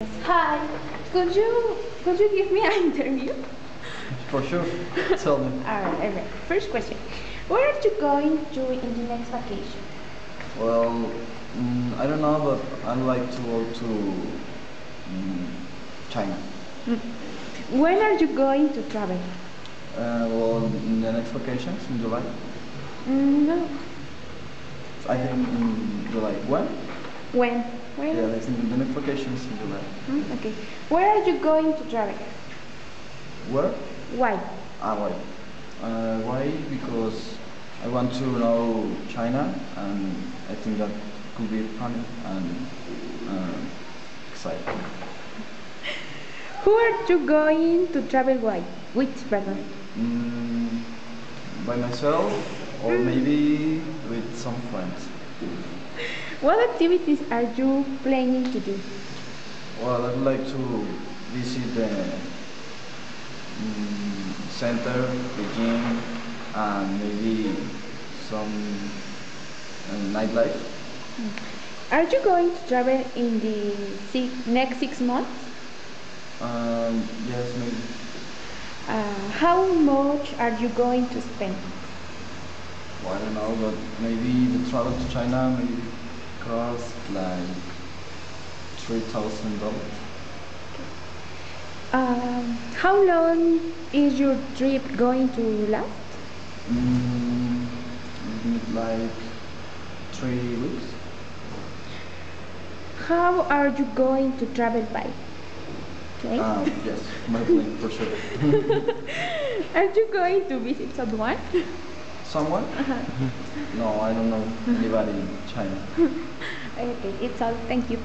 Hi, could you give me an interview? For sure. Tell me. Alright. First question. Where are you going to in the next vacation? Well, I don't know, but I'd like to go to China. When are you going to travel? Well, in the next vacations in July. No. I think in July. When? When? When? Yeah, I think the next vacations in July. Okay. Where are you going to travel? Where? Why? Why? Why? Because I want to know China, and I think that could be funny and exciting. Who are you going to travel with, pardon? By myself, or maybe with some friends. What activities are you planning to do? Well, I'd like to visit the center, the gym, and maybe some nightlife. Are you going to travel in the next 6 months? Yes, maybe. How much are you going to spend? Well, I don't know, but maybe the travel to China maybe cost like $3,000. How long is your trip going to last? Like 3 weeks. How are you going to travel by? Okay. Yes, my plane for sure. Are you going to visit someone? Someone? No, I don't know anybody in China. Okay, it's all. Thank you.